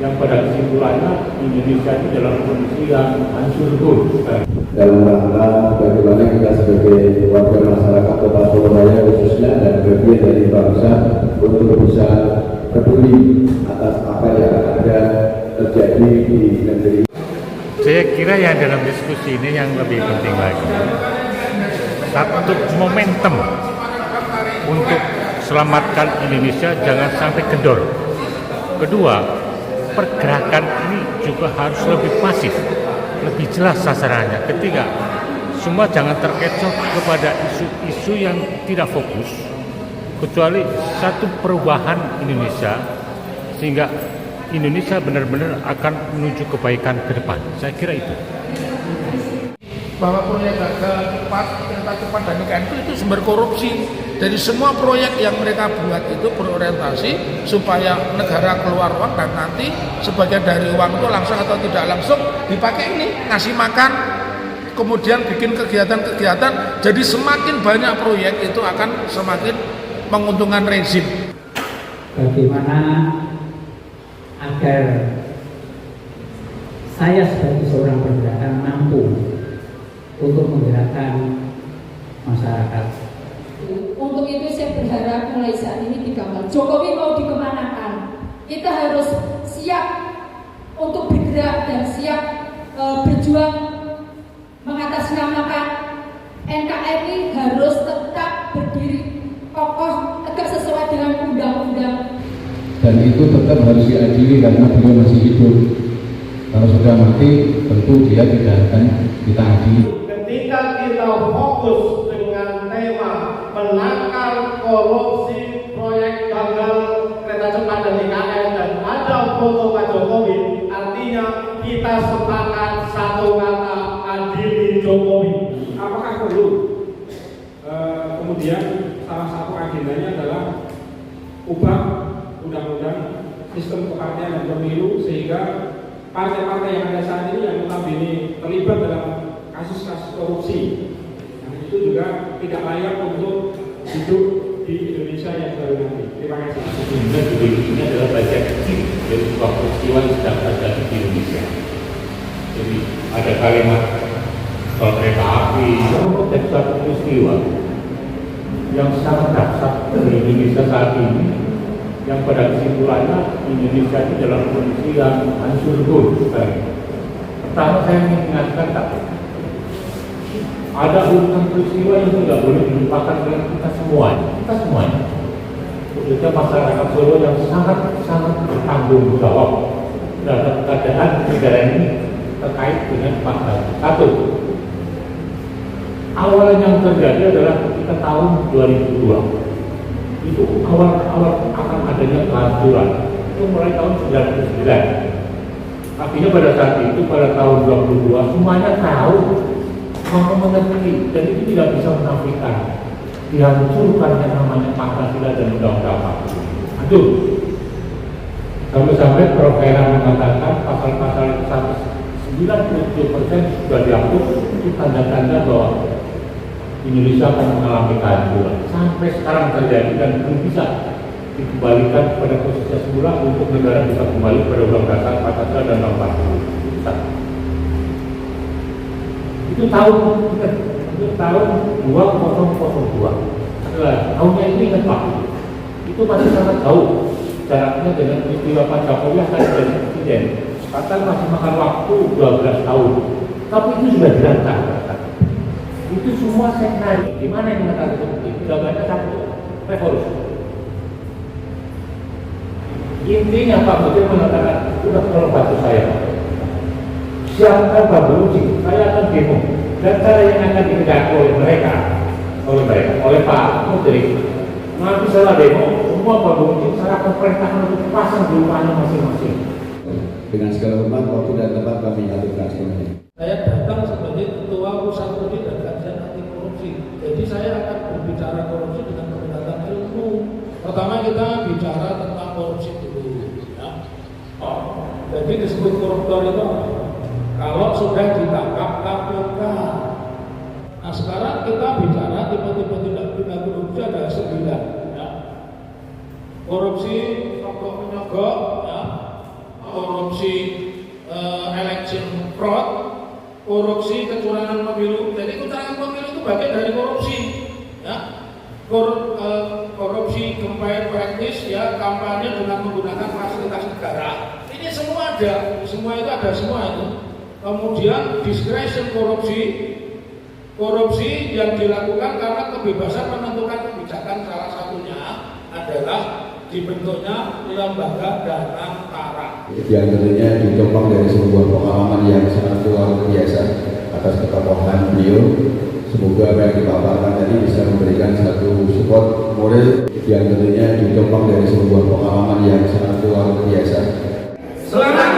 yang pada kesimpulannya Indonesia ini dalam kondisi yang hancur lebur. Dalam rangka bagaimana kita sebagai warga masyarakat Kota Surabaya khususnya dan bagian dari bangsa untuk bisa peduli atas apa yang ada terjadi di negeri. Saya kira yang dalam diskusi ini yang lebih penting lagi, satu momentum untuk selamatkan Indonesia jangan sampai kendor. Kedua, pergerakan ini juga harus lebih masif, lebih jelas sasarannya. Ketiga, semua jangan terkecoh kepada isu-isu yang tidak fokus, kecuali satu perubahan Indonesia, sehingga Indonesia benar-benar akan menuju kebaikan ke depan. Saya kira itu. Bahwa proyek gagal cepat, kereta cepat dan IKN itu sumber korupsi. Dari semua proyek yang mereka buat itu berorientasi supaya negara keluar uang dan nanti sebagian dari uang itu langsung atau tidak langsung dipakai ini ngasih makan, kemudian bikin kegiatan-kegiatan. Jadi semakin banyak proyek itu akan semakin menguntungkan rezim. Bagaimana agar saya sebagai seorang pergerakan mampu untuk menggerakkan masyarakat. Untuk itu saya berharap mulai saat ini digambar. Jokowi mau dikemanakan, kita harus siap untuk bergerak dan siap berjuang mengatasnamakan NKRI harus tetap berdiri kokoh tegak sesuai dengan undang-undang. Dan itu tetap harus diadili karena beliau masih hidup. Kalau sudah mati, tentu dia tidak akan kita adili. Ketika kita fokus dengan tema menangkal korupsi proyek gagal kereta cepat dan IKN dan ada foto Pak Jokowi, artinya kita sepakat satu kata, adili Jokowi. Apakah perlu kemudian salah satu agendanya adalah ubah undang-undang sistem kepartian dan pemilu sehingga partai-partai yang ada saat ini yang notabene terlibat dalam kasus-kasus korupsi, nah, itu juga tidak layak untuk hidup di Indonesia yang baru nanti. Terima kasih. Sehingga juga ini adalah bagian kecil dari sebuah peristiwa yang sedang terjadi di Indonesia. Jadi ada kalimat soal kereta api, jadi satu peristiwa yang sangat dahsyat di Indonesia saat ini, yang pada kesimpulannya Indonesia ini dalam kondisi yang hancur lebur. Pertama saya ingin ingatkan ada urusan peristiwa yang tidak boleh dilupakan oleh kita semuanya, khususnya masyarakat Solo yang sangat bertanggung jawab terhadap keadaan negara ini terkait dengan pasal 1. Awal yang terjadi adalah ketika tahun 2002. Itu awal akan adanya kehancuran itu mulai tahun 99. Artinya pada saat itu pada tahun 22 semuanya tahu, mau mengerti, dan itu tidak bisa menafikan dihancurkan yang namanya Pancasila dan Undang-Undang 40. Aduh, sampai Prof. Hera mengatakan pasal-pasal 97% sudah dihapus, itu tanda-tanda bahwa Indonesia akan mengalami kehancuran. Sampai sekarang terjadi dan belum bisa dikembalikan pada posisi semula untuk negara bisa kembali pada Undang-Undang Dasar 45 dan 40. Itu tahun 2002. Adalah tahunnya ini ingat Pak. Itu masih sangat jauh jaraknya dengan peristiwa Pak Jokowi akan jadi presiden. Kata masih makan waktu 12 tahun. Tapi itu sudah dirancang. Itu semua seknari. Di mana yang mengatakan seperti itu? Jawabannya satu, revolusi. Intinya Pak Menteri mengatakan, udah tolong bantu saya. Siapkan Pak Beruji, saya akan demo. Dan cara yang akan dikerjakan oleh Pak Menteri. Nanti setelah demo, semua Pak Beruji saya akan perintahkan untuk pasang di rumahnya masing-masing. Dengan segala hormat, waktu dan tempat kami aturkan semuanya. Saya datang sebagai ketua pusat studi dan kajian anti korupsi. Jadi saya akan berbicara korupsi dengan pendekatan ilmu. Pertama kita bicara tentang korupsi dulu. Ya. Jadi disebut koruptor itu kalau sudah ditangkap KPK. Nah sekarang kita bicara tipe-tipe tindak pidana korupsi ada 9. Ya. Korupsi nyogok, ya. korupsi election fraud, korupsi kecurangan pemilu. Jadi kecurangan pemilu itu bagian dari korupsi, ya. Korupsi campaign practice, ya, kampanye dengan menggunakan fasilitas negara. Ini semua ada, semua itu ada semua itu. Kemudian discretion korupsi yang dilakukan karena kebebasan menentukan kebijakan, salah satunya adalah dibentuknya lembaga dana tara. Yang tentunya ditopang dari sebuah pengalaman yang sangat luar biasa atas ketokohan beliau. Semoga apa yang dipaparkan tadi bisa memberikan satu support moral yang tentunya ditopang dari sebuah pengalaman yang sangat luar biasa. Selamat